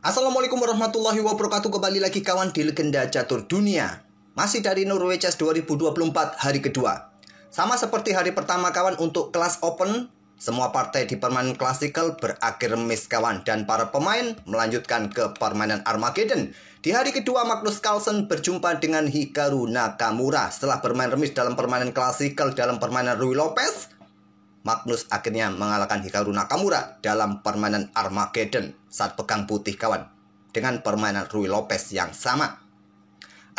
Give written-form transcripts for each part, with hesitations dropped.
Assalamualaikum warahmatullahi wabarakatuh. Kembali lagi kawan di Legenda Catur Dunia. Masih dari Norway-Chess 2024 hari kedua. Sama seperti hari pertama kawan, untuk kelas open, semua partai di permainan klasikal berakhir miss kawan. Dan para pemain melanjutkan ke permainan Armageddon. Di hari kedua, Magnus Carlsen berjumpa dengan Hikaru Nakamura. Setelah bermain remis dalam permainan klasikal dalam permainan Ruy Lopez, Magnus akhirnya mengalahkan Hikaru Nakamura dalam permainan Armageddon saat pegang putih kawan, dengan permainan Ruy Lopez yang sama.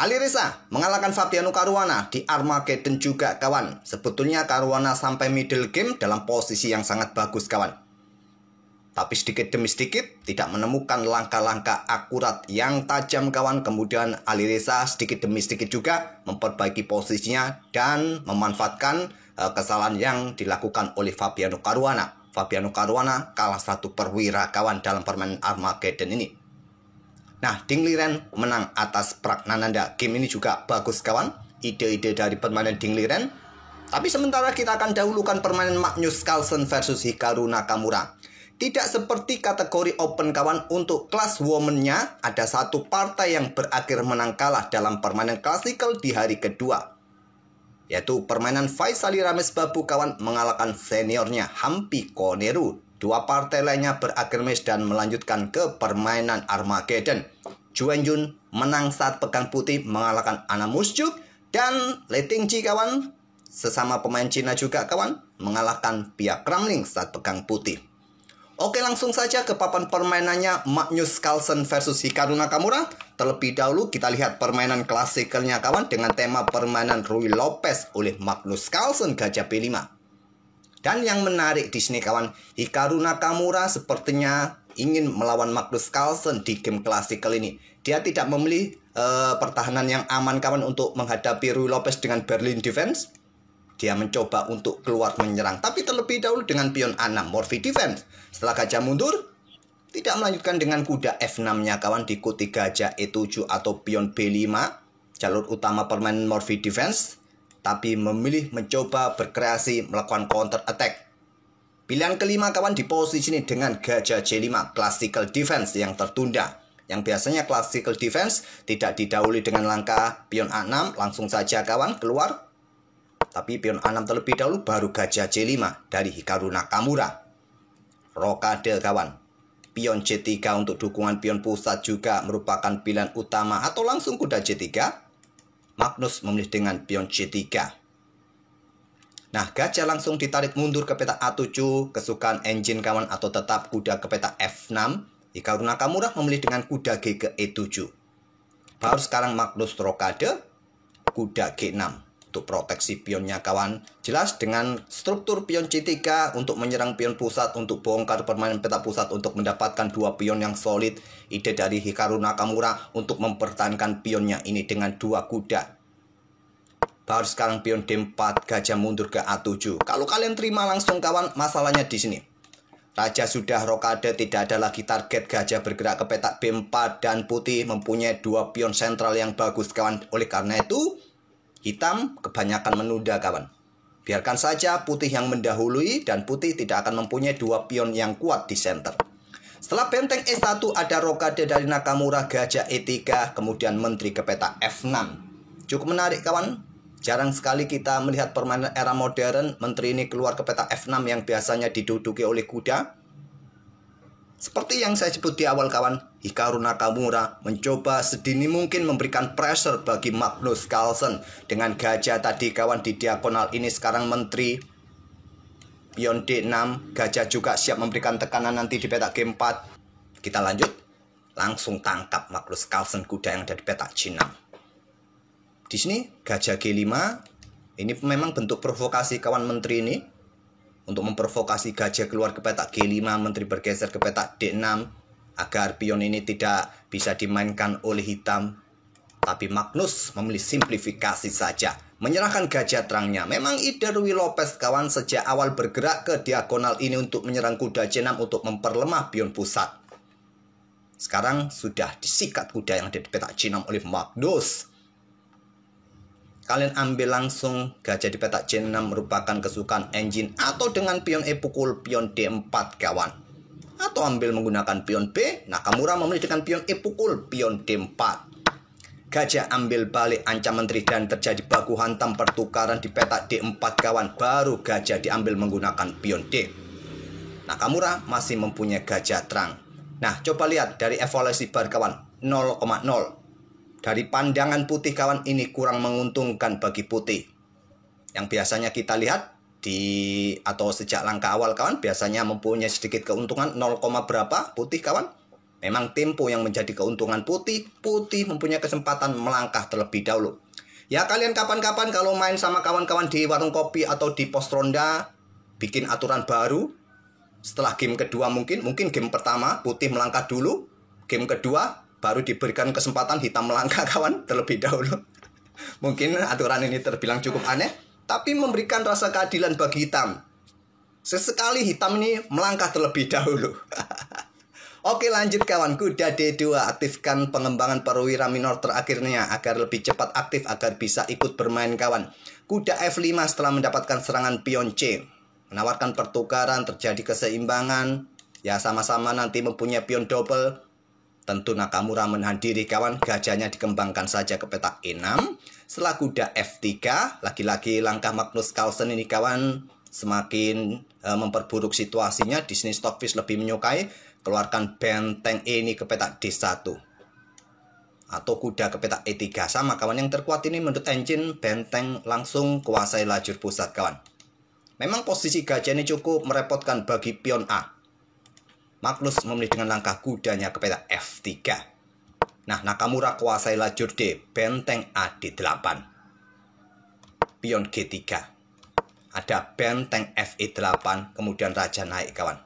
Alireza mengalahkan Fabiano Caruana di Armageddon juga kawan. Sebetulnya Caruana sampai middle game dalam posisi yang sangat bagus kawan, tapi sedikit demi sedikit tidak menemukan langkah-langkah akurat yang tajam kawan. Kemudian Alireza sedikit demi sedikit juga memperbaiki posisinya dan memanfaatkan kesalahan yang dilakukan oleh Fabiano Caruana. Fabiano Caruana kalah 1 perwira kawan dalam permainan Armageddon ini. Nah, Ding Liren menang atas Pragnananda. Game ini juga bagus kawan, ide-ide dari permainan Ding Liren. Tapi sementara kita akan dahulukan permainan Magnus Carlsen versus Hikaru Nakamura. Tidak seperti kategori open kawan, untuk kelas woman-nya ada satu partai yang berakhir menang kalah dalam permainan klasikal di hari kedua, yaitu permainan Faisali Ramesbabu kawan mengalahkan seniornya Hampi Koneru. Dua partai lainnya berakhir miss dan melanjutkan ke permainan Armageddon. Juan menang saat pegang putih mengalahkan Anna Musyuk. Dan Li Tingji kawan, sesama pemain Cina juga kawan, mengalahkan Pia Kramling saat pegang putih. Oke, langsung saja ke papan permainannya Magnus Carlsen versus Hikaru Nakamura. Terlebih dahulu kita lihat permainan klasikalnya kawan, dengan tema permainan Ruy Lopez oleh Magnus Carlsen gajah B5. Dan yang menarik di sini kawan, Hikaru Nakamura sepertinya ingin melawan Magnus Carlsen di game klasikal ini. Dia tidak memilih pertahanan yang aman kawan untuk menghadapi Ruy Lopez dengan Berlin defense. Dia mencoba untuk keluar menyerang, tapi terlebih dahulu dengan pion A6 Morphy defense. Setelah gajah mundur, tidak melanjutkan dengan kuda F6-nya kawan, diikuti gajah E7 atau pion B5, jalur utama permainan Morphy defense, tapi memilih mencoba berkreasi melakukan counter attack. Pilihan kelima kawan di posisi ini dengan gajah C5 classical defense yang tertunda. Yang biasanya classical defense tidak didahului dengan langkah pion A6, langsung saja kawan keluar. Tapi pion A6 terlebih dahulu, baru gajah C5 dari Hikaru Nakamura. Rokade kawan. Pion C3 untuk dukungan pion pusat juga merupakan pilihan utama, atau langsung kuda C3. Magnus memilih dengan pion C3. Nah, gajah langsung ditarik mundur ke peta A7, kesukaan engine kawan, atau tetap kuda ke peta F6. Hikaru Nakamura memilih dengan kuda G ke E7. Baru sekarang Magnus rokade, kuda G6 untuk proteksi pionnya kawan. Jelas dengan struktur pion C3 untuk menyerang pion pusat, untuk bongkar permainan peta pusat, untuk mendapatkan dua pion yang solid. Ide dari Hikaru Nakamura untuk mempertahankan pionnya ini dengan dua kuda. Baru sekarang pion D4, gajah mundur ke A7. Kalau kalian terima langsung kawan, masalahnya di sini. Raja sudah rokade, tidak ada lagi target, gajah bergerak ke petak B4 dan putih mempunyai dua pion sentral yang bagus kawan. Oleh karena itu, hitam kebanyakan menunda kawan. Biarkan saja putih yang mendahului, dan putih tidak akan mempunyai dua pion yang kuat di center. Setelah benteng E1 ada rokade dari Nakamura, gajah E3, kemudian menteri ke peta F6. Cukup menarik kawan. Jarang sekali kita melihat permainan era modern menteri ini keluar ke peta F6 yang biasanya diduduki oleh kuda. Seperti yang saya sebut di awal kawan, Hikaru Nakamura mencoba sedini mungkin memberikan pressure bagi Magnus Carlsen. Dengan gajah tadi kawan di diagonal ini, sekarang menteri, pion D6, gajah juga siap memberikan tekanan nanti di peta G4. Kita lanjut, langsung tangkap Magnus Carlsen kuda yang ada di peta C6. Di sini gajah G5, ini memang bentuk provokasi kawan menteri ini. Untuk memprovokasi gajah keluar ke peta G5, menteri bergeser ke peta D6 agar pion ini tidak bisa dimainkan oleh hitam. Tapi Magnus memilih simplifikasi saja, menyerahkan gajah terangnya. Memang ide Ruy Lopez kawan sejak awal bergerak ke diagonal ini untuk menyerang kuda C6 untuk memperlemah pion pusat. Sekarang sudah disikat kuda yang ada di peta C6 oleh Magnus. Kalian ambil langsung gajah di peta C6 merupakan kesukaan engine, atau dengan pion E pukul pion D4 kawan. atau ambil menggunakan pion B. Nakamura memilih dengan pion E pukul, pion D4. Gajah ambil balik ancam menteri dan terjadi baku hantam pertukaran di petak D4 kawan. Baru gajah diambil menggunakan pion D. Nakamura masih mempunyai gajah terang. Nah, coba lihat dari evaluasi bar kawan, 0,0. Dari pandangan putih kawan, ini kurang menguntungkan bagi putih. Yang biasanya kita lihat atau sejak langkah awal kawan, biasanya mempunyai sedikit keuntungan 0, berapa putih kawan. Memang tempo yang menjadi keuntungan putih. Putih mempunyai kesempatan melangkah terlebih dahulu. Ya, kalian kapan-kapan kalau main sama kawan-kawan di warung kopi atau di pos ronda, bikin aturan baru. Setelah game kedua mungkin game pertama putih melangkah dulu, game kedua baru diberikan kesempatan hitam melangkah kawan terlebih dahulu. Mungkin aturan ini terbilang cukup aneh, tapi memberikan rasa keadilan bagi hitam. Sesekali hitam ini melangkah terlebih dahulu. Oke, lanjut kawan. Kuda D2, aktifkan pengembangan perwira minor terakhirnya agar lebih cepat aktif agar bisa ikut bermain kawan. Kuda F5 setelah mendapatkan serangan pion C, menawarkan pertukaran, terjadi keseimbangan. Ya, sama-sama nanti mempunyai pion double. Tentu Nakamura menahan diri kawan. Gajahnya dikembangkan saja ke petak E6. Setelah kuda F3, lagi-lagi langkah Magnus Carlsen ini kawan semakin memperburuk situasinya. Di sini Stockfish lebih menyukai keluarkan benteng E ini ke petak D1 atau kuda ke petak E3. Sama kawan, yang terkuat ini menurut engine benteng langsung kuasai lajur pusat kawan. Memang posisi gajah ini cukup merepotkan bagi pion A. Magnus memilih dengan langkah kudanya ke petak F3. Nah, Nakamura kuasai lajur D, benteng A D8. Pion G3. Ada benteng FE8, kemudian raja naik kawan.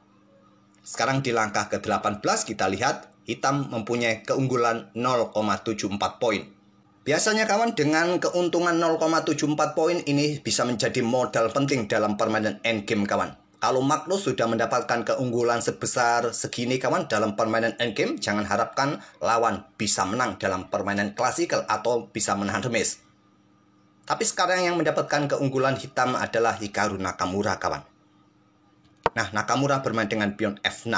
Sekarang di langkah ke-18 kita lihat hitam mempunyai keunggulan 0,74 poin. Biasanya kawan dengan keuntungan 0,74 poin ini bisa menjadi modal penting dalam permainan endgame kawan. Kalau Magnus sudah mendapatkan keunggulan sebesar segini kawan dalam permainan endgame, jangan harapkan lawan bisa menang dalam permainan klasikal atau bisa menahan remis. Tapi sekarang yang mendapatkan keunggulan hitam adalah Hikaru Nakamura kawan. Nah, Nakamura bermain dengan pion F6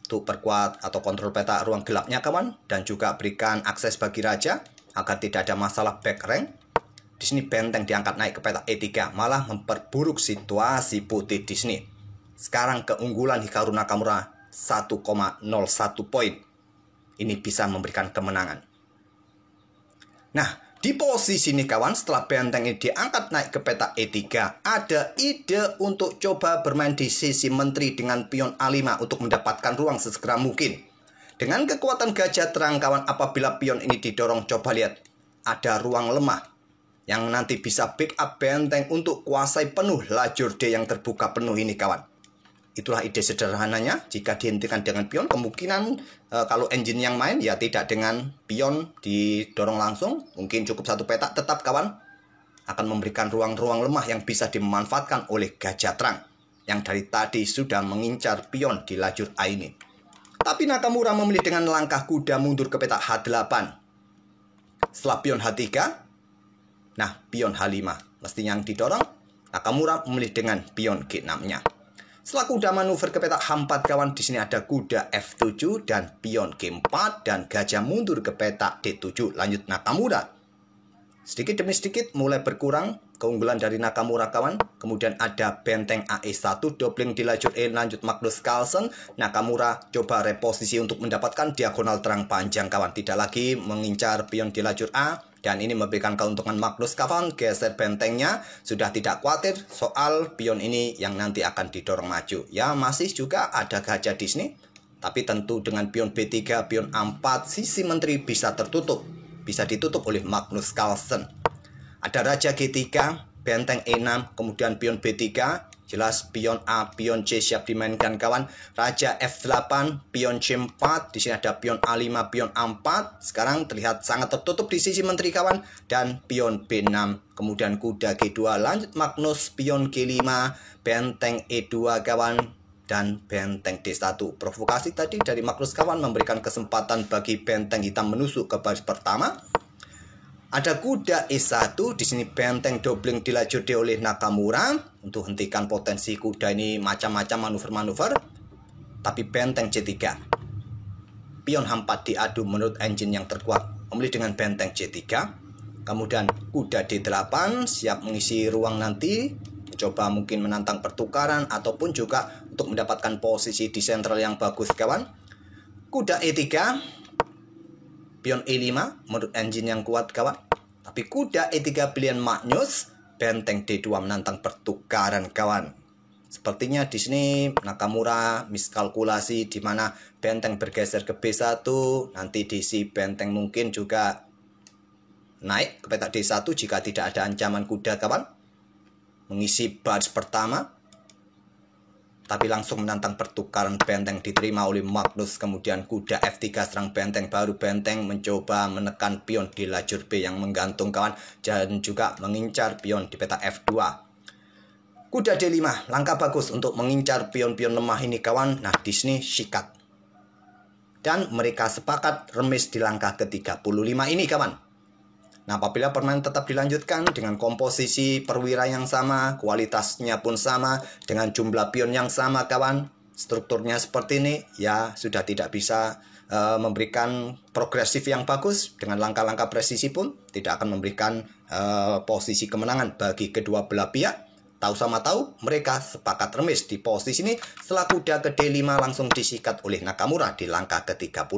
untuk perkuat atau kontrol peta ruang gelapnya kawan, dan juga berikan akses bagi raja agar tidak ada masalah back rank. Di sini benteng diangkat naik ke peta E3, malah memperburuk situasi putih di sini. Sekarang keunggulan Hikaru Nakamura 1,01 poin. Ini bisa memberikan kemenangan. Nah, di posisi ini kawan, setelah benteng ini diangkat naik ke peta E3, ada ide untuk coba bermain di sisi menteri dengan pion A5 untuk mendapatkan ruang sesegera mungkin. Dengan kekuatan gajah terang kawan, apabila pion ini didorong, coba lihat, ada ruang lemah yang nanti bisa backup benteng untuk kuasai penuh lajur D yang terbuka penuh ini kawan. Itulah ide sederhananya. Jika dihentikan dengan pion, kemungkinan kalau engine yang main ya tidak dengan pion didorong langsung, mungkin cukup satu petak, tetap kawan akan memberikan ruang-ruang lemah yang bisa dimanfaatkan oleh gajah terang yang dari tadi sudah mengincar pion di lajur A ini. Tapi Nakamura memilih dengan langkah kuda mundur ke petak H8. Setelah pion H3, nah, pion H5 mestinya yang didorong. Nakamura memilih dengan pion G6-nya. Setelah kuda manuver ke petak H4 kawan, di sini ada kuda F7 dan pion G4 dan gajah mundur ke petak D7. Lanjut Nakamura. Sedikit demi sedikit mulai berkurang keunggulan dari Nakamura kawan. Kemudian ada benteng AE1 dobling di lajur E, lanjut Magnus Carlsen. Nakamura coba reposisi untuk mendapatkan diagonal terang panjang kawan. Tidak lagi mengincar pion di lajur A. Dan ini memberikan keuntungan Magnus kawan, geser bentengnya, sudah tidak khawatir soal pion ini yang nanti akan didorong maju. Ya, masih juga ada gajah di sini, tapi tentu dengan pion B3, pion A4, sisi menteri bisa tertutup. Bisa ditutup oleh Magnus Carlsen. Ada raja G3, benteng E6, kemudian pion B3, jelas pion A, pion C siap dimainkan kawan. Raja F8, pion C4, di sini ada pion A5, pion A4. Sekarang terlihat sangat tertutup di sisi menteri kawan. Dan pion B6, kemudian kuda G2, lanjut Magnus, pion G5, benteng E2 kawan, dan benteng D1. Provokasi tadi dari Magnus kawan memberikan kesempatan bagi benteng hitam menusuk ke baris pertama. Ada kuda E1, di sini benteng dobling di lajur D oleh Nakamura untuk hentikan potensi kuda ini macam-macam manuver-manuver. tapi benteng C3. Pion H4 diadu menurut engine yang terkuat memilih dengan benteng C3. Kemudian kuda D8 siap mengisi ruang nanti, coba mungkin menantang pertukaran ataupun juga untuk mendapatkan posisi di sentral yang bagus kawan. Kuda E3, pion E5 menurut engine yang kuat kawan. Tapi kuda E3 pilihan Magnus, benteng D2 menantang pertukaran kawan. Sepertinya di sini Nakamura miskalkulasi di mana benteng bergeser ke B1, nanti diisi benteng mungkin juga naik ke petak D1 jika tidak ada ancaman kuda kawan. Mengisi baris pertama, tapi langsung menantang pertukaran, benteng diterima oleh Magnus. Kemudian kuda F3 serang benteng, baru benteng mencoba menekan pion di lajur B yang menggantung kawan, dan juga mengincar pion di petak F2. Kuda D5, langkah bagus untuk mengincar pion-pion lemah ini kawan. Nah, di sini sikat. Dan mereka sepakat remis di langkah ke-35 ini kawan. Nah, apabila permainan tetap dilanjutkan dengan komposisi perwira yang sama, kualitasnya pun sama, dengan jumlah pion yang sama kawan, strukturnya seperti ini, ya sudah tidak bisa memberikan progresif yang bagus. Dengan langkah-langkah presisi pun tidak akan memberikan posisi kemenangan bagi kedua belah pihak. Tahu sama tahu, mereka sepakat remis di posisi ini setelah kuda ke D5 langsung disikat oleh Nakamura di langkah ke-35.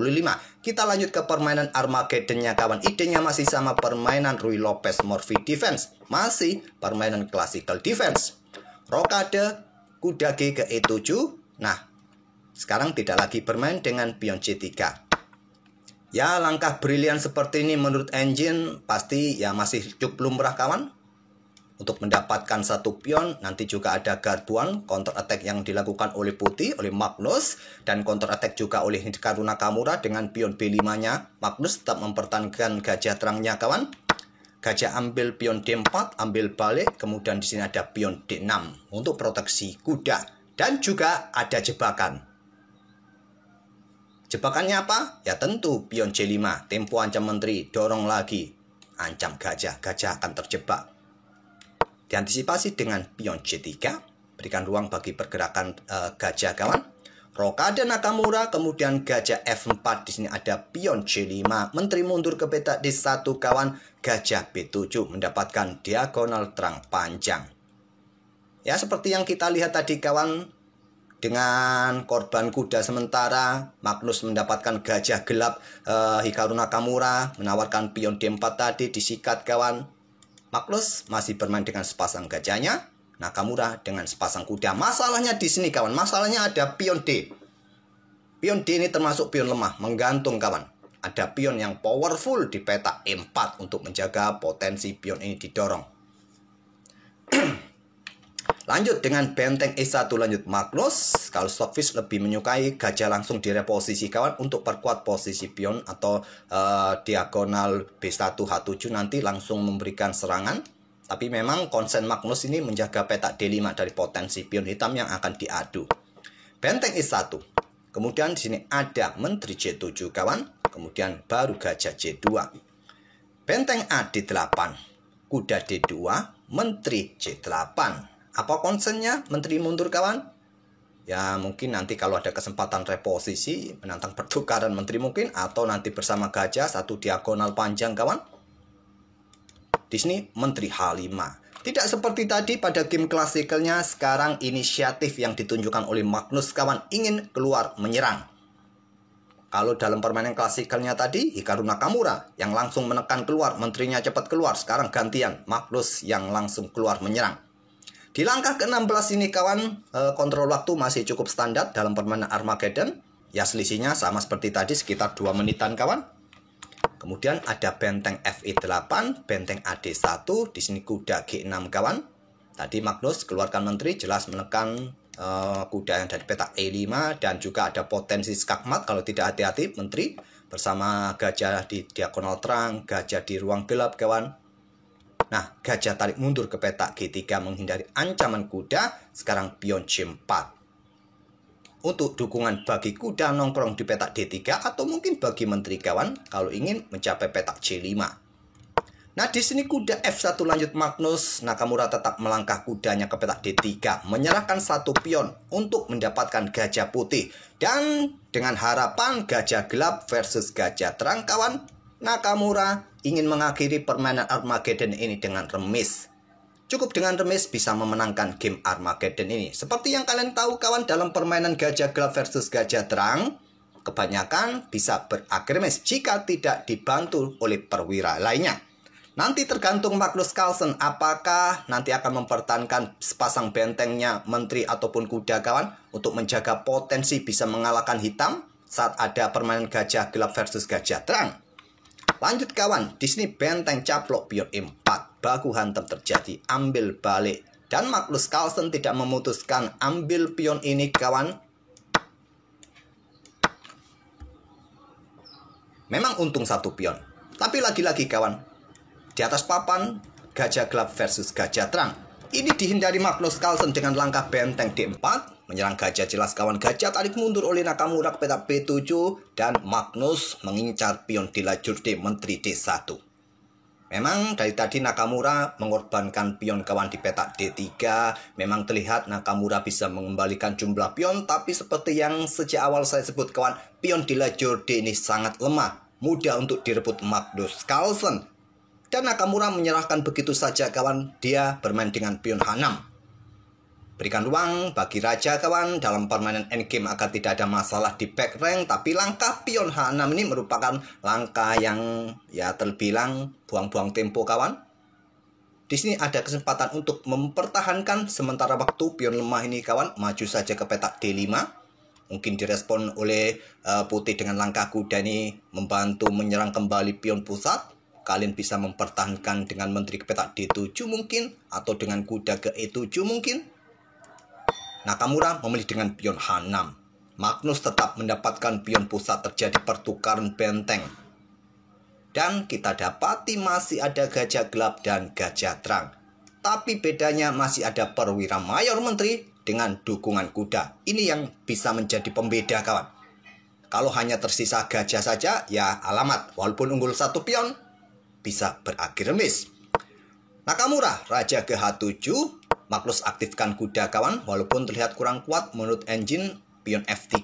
Kita lanjut ke permainan Armageddon-nya kawan. Idenya masih sama, permainan Ruy Lopez Murphy defense. Masih permainan classical defense. Rokade, kuda G ke E7. Nah, sekarang tidak lagi bermain dengan pion C3. Ya, langkah brilian seperti ini menurut engine pasti ya masih cukup lumrah kawan. Untuk mendapatkan satu pion, nanti juga ada garbuan counter attack yang dilakukan oleh putih, oleh Magnus, dan counter attack juga oleh Hikaru Nakamura dengan pion B5-nya. Magnus tetap mempertahankan gajah terangnya kawan. Gajah ambil pion D4, ambil balik, kemudian di sini ada pion D6 untuk proteksi kuda, dan juga ada jebakan. Jebakannya apa? Ya tentu pion C5, tempo ancam menteri, dorong lagi, ancam gajah, gajah akan terjebak. Diantisipasi dengan pion C3, berikan ruang bagi pergerakan gajah kawan. Rokade Nakamura, kemudian gajah F4, di sini ada pion C5, menteri mundur ke petak D1 kawan, gajah B7 mendapatkan diagonal terang panjang. Ya seperti yang kita lihat tadi kawan, dengan korban kuda sementara, Magnus mendapatkan gajah gelap, Hikaru Nakamura menawarkan pion D4 tadi, disikat kawan. Magnus masih bermain dengan sepasang gajahnya, Nakamura dengan sepasang kuda. Masalahnya di sini kawan, masalahnya ada pion D. Pion D ini termasuk pion lemah, menggantung kawan. Ada pion yang powerful di petak E4 untuk menjaga potensi pion ini didorong. Lanjut dengan benteng E1, lanjut Magnus. Kalau Stockfish lebih menyukai gajah langsung direposisi kawan untuk perkuat posisi pion atau diagonal B1 H7 nanti langsung memberikan serangan. Tapi memang konsen Magnus ini menjaga petak D5 dari potensi pion hitam yang akan diadu. Benteng E1. Kemudian di sini ada menteri C7 kawan. Kemudian baru gajah C2. Benteng A D8. Kuda D2, menteri C8. Apa konsennya menteri mundur kawan? Ya mungkin nanti kalau ada kesempatan reposisi menantang pertukaran menteri mungkin, atau nanti bersama gajah satu diagonal panjang kawan. Di sini menteri H5. Tidak seperti tadi pada game klasikalnya, sekarang inisiatif yang ditunjukkan oleh Magnus kawan, ingin keluar menyerang. Kalau dalam permainan klasikalnya tadi Hikaru Nakamura yang langsung menekan keluar, menterinya cepat keluar. Sekarang gantian Magnus yang langsung keluar menyerang. Di langkah ke-16 ini kawan, kontrol waktu masih cukup standar dalam permainan Armageddon. Ya selisihnya sama seperti tadi, sekitar 2 menitan kawan. Kemudian ada benteng FE8, benteng AD1, di sini kuda G6 kawan. Tadi Magnus keluarkan menteri, jelas menekan kuda yang dari petak E5, dan juga ada potensi skakmat kalau tidak hati-hati menteri bersama gajah di diagonal terang, gajah di ruang gelap kawan. Nah, gajah tarik mundur ke petak G3 menghindari ancaman kuda. Sekarang pion C4. Untuk dukungan bagi kuda nongkrong di petak D3 atau mungkin bagi menteri kawan kalau ingin mencapai petak C5. Nah, di sini kuda F1 lanjut Magnus. Nakamura tetap melangkah kudanya ke petak D3, menyerahkan satu pion untuk mendapatkan gajah putih. Dan dengan harapan gajah gelap versus gajah terang, kawan, Nakamura ingin mengakhiri permainan Armageddon ini dengan remis. Cukup dengan remis bisa memenangkan game Armageddon ini. Seperti yang kalian tahu, kawan, dalam permainan gajah gelap versus gajah terang, kebanyakan bisa berakhir remis jika tidak dibantu oleh perwira lainnya. Nanti tergantung Magnus Carlsen apakah nanti akan mempertahankan sepasang bentengnya menteri ataupun kuda, kawan, untuk menjaga potensi bisa mengalahkan hitam saat ada permainan gajah gelap versus gajah terang. Lanjut, kawan, di sini benteng caplok pion E4, baku hantam terjadi, ambil balik, dan Magnus Carlsen tidak memutuskan ambil pion ini, kawan. Memang untung satu pion, tapi lagi-lagi, kawan, di atas papan, gajah gelap versus gajah terang. Ini dihindari Magnus Carlsen dengan langkah benteng D4. Menyerang gajah jelas, kawan. Gajah tarik mundur oleh Nakamura ke petak B7. Dan Magnus mengincar pion di lajur D, menteri D1. Memang dari tadi Nakamura mengorbankan pion, kawan, di petak D3. Memang terlihat Nakamura bisa mengembalikan jumlah pion. Tapi seperti yang sejak awal saya sebut, kawan, pion di lajur D ini sangat lemah. Mudah untuk direbut Magnus Carlsen. Dan Nakamura menyerahkan begitu saja, kawan. Dia bermain dengan pion H6. Berikan ruang bagi raja, kawan, dalam permainan endgame agar tidak ada masalah di back rank. Tapi langkah pion H6 ini merupakan langkah yang ya terbilang buang-buang tempo, kawan. Di sini ada kesempatan untuk mempertahankan sementara waktu pion lemah ini, kawan. Maju saja ke petak D5. Mungkin direspon oleh putih dengan langkah kuda ini membantu menyerang kembali pion pusat. Kalian bisa mempertahankan dengan menteri ke petak D7 mungkin, atau dengan kuda ke E7 mungkin. Nakamura memilih dengan pion H6. Magnus tetap mendapatkan pion pusat, terjadi pertukaran benteng. Dan kita dapati masih ada gajah gelap dan gajah terang. Tapi bedanya masih ada perwira mayor menteri dengan dukungan kuda. Ini yang bisa menjadi pembeda, kawan. Kalau hanya tersisa gajah saja, ya alamat. Walaupun unggul satu pion, bisa berakhir remis. Nakamura, raja ke H7. Magnus aktifkan kuda, kawan. Walaupun terlihat kurang kuat menurut engine, pion F3.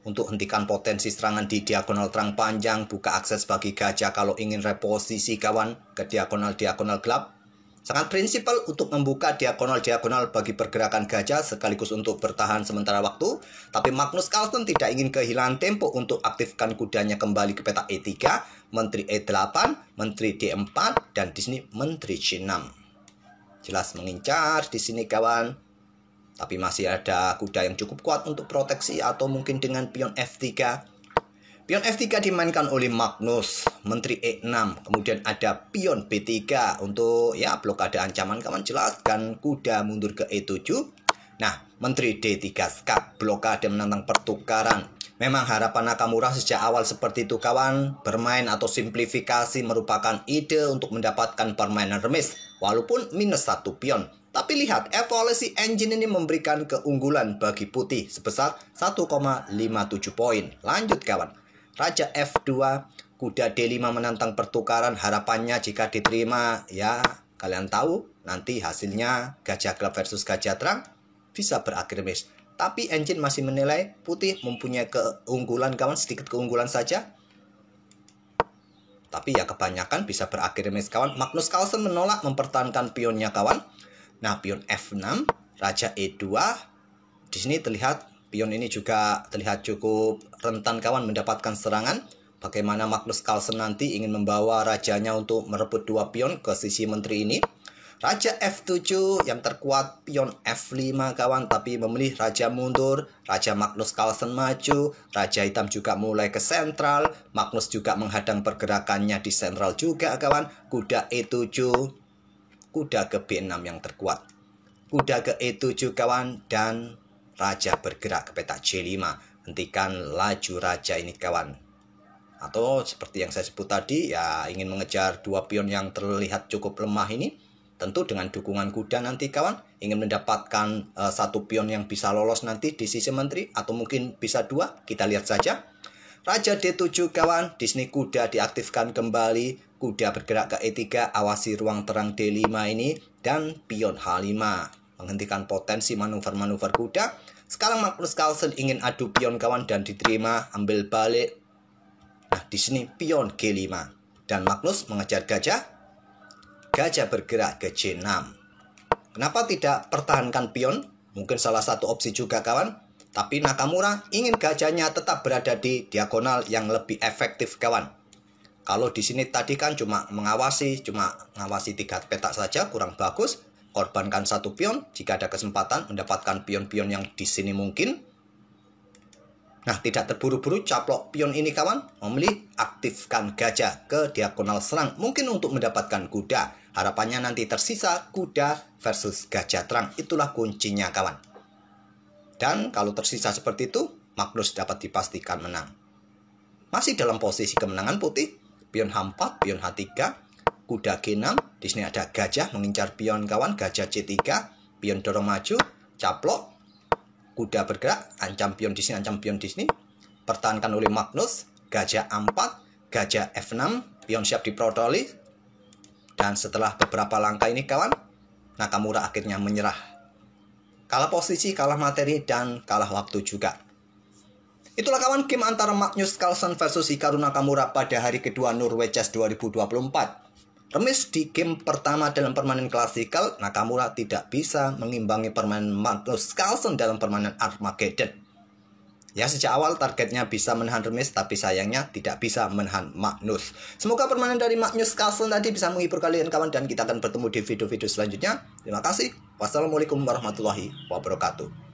Untuk hentikan potensi serangan di diagonal terang panjang. Buka akses bagi gajah kalau ingin reposisi, kawan, ke diagonal-diagonal gelap. Sangat prinsipal untuk membuka diagonal-diagonal bagi pergerakan gajah sekaligus untuk bertahan sementara waktu. Tapi Magnus Carlsen tidak ingin kehilangan tempo untuk aktifkan kudanya kembali ke petak E3, menteri E8, menteri D4, dan di sini menteri C6. Jelas mengincar di sini, kawan. Tapi masih ada kuda yang cukup kuat untuk proteksi atau mungkin dengan pion F3. Pion F3 dimainkan oleh Magnus, menteri E6, kemudian ada pion B3 untuk ya blokade ancaman, kawan, jelas, dan kuda mundur ke E7. Nah, menteri D3 skak, blokade menantang pertukaran. Memang harapan Nakamura sejak awal seperti itu, kawan. Bermain atau simplifikasi merupakan ide untuk mendapatkan permainan remis, walaupun minus satu pion. Tapi lihat, evaluasi engine ini memberikan keunggulan bagi putih sebesar 1,57 poin. Lanjut, kawan. Raja F2, kuda D5 menantang pertukaran. Harapannya jika diterima, ya kalian tahu nanti hasilnya gajah gelap versus gajah terang bisa berakhir remis. Tapi engine masih menilai putih mempunyai keunggulan, kawan, sedikit keunggulan saja. Tapi ya kebanyakan bisa berakhir remis, kawan. Magnus Carlsen menolak mempertahankan pionnya, kawan. Nah, pion F6, raja E2. Di sini terlihat pion ini juga terlihat cukup rentan, kawan, mendapatkan serangan. Bagaimana Magnus Carlsen nanti ingin membawa rajanya untuk merebut dua pion ke sisi menteri ini. Raja F7 yang terkuat pion F5, kawan, tapi memilih raja mundur. Raja Magnus Carlsen maju. Raja hitam juga mulai ke sentral. Magnus juga menghadang pergerakannya di sentral juga, kawan. Kuda E7. Kuda ke B6 yang terkuat. Kuda ke E7, kawan, dan raja bergerak ke petak C5. Hentikan laju raja ini, kawan. Atau seperti yang saya sebut tadi, ya ingin mengejar dua pion yang terlihat cukup lemah ini. Tentu dengan dukungan kuda nanti, kawan. Ingin mendapatkan satu pion yang bisa lolos nanti di sisi menteri. Atau mungkin bisa dua, kita lihat saja. Raja D7, kawan. Di sini kuda diaktifkan kembali. Kuda bergerak ke E3, awasi ruang terang D5 ini, dan pion H5. Menghentikan potensi manuver-manuver kuda. Sekarang Magnus Carlsen ingin adu pion kawan dan diterima, ambil balik. Nah, di sini pion G5. Dan Magnus mengejar gajah. Gajah bergerak ke C6. Kenapa tidak pertahankan pion? Mungkin salah satu opsi juga kawan. Tapi Nakamura ingin gajahnya tetap berada di diagonal yang lebih efektif kawan. Kalau di sini tadi kan cuma mengawasi 3 petak saja, kurang bagus. Korbankan 1 pion jika ada kesempatan mendapatkan pion-pion yang di sini mungkin. Nah, tidak terburu-buru caplok pion ini kawan. Memilih aktifkan gajah ke diagonal serang, mungkin untuk mendapatkan kuda. Harapannya nanti tersisa kuda versus gajah terang. Itulah kuncinya kawan. Dan kalau tersisa seperti itu, Magnus dapat dipastikan menang. Masih dalam posisi kemenangan putih. Pion H4, pion H3, kuda G6. Di sini ada gajah mengincar pion kawan, gajah C3, pion dorong maju, caplok, kuda bergerak, ancam pion di sini, ancam pion di sini. Pertahankan oleh Magnus, gajah A4, gajah F6, pion siap diprotoli. Dan setelah beberapa langkah ini kawan, Nakamura akhirnya menyerah. Kalah posisi, kalah materi, dan kalah waktu juga. Itulah kawan game antara Magnus Carlsen versus Hikaru Nakamura pada hari kedua Norway Chess 2024. Remis di game pertama dalam permainan klasikal, Nakamura tidak bisa mengimbangi permainan Magnus Carlsen dalam permainan Armageddon. Ya, sejak awal targetnya bisa menahan remis, tapi sayangnya tidak bisa menahan Magnus. Semoga permainan dari Magnus Carlsen tadi bisa menghibur kalian kawan, dan kita akan bertemu di video-video selanjutnya. Terima kasih. Wassalamualaikum warahmatullahi wabarakatuh.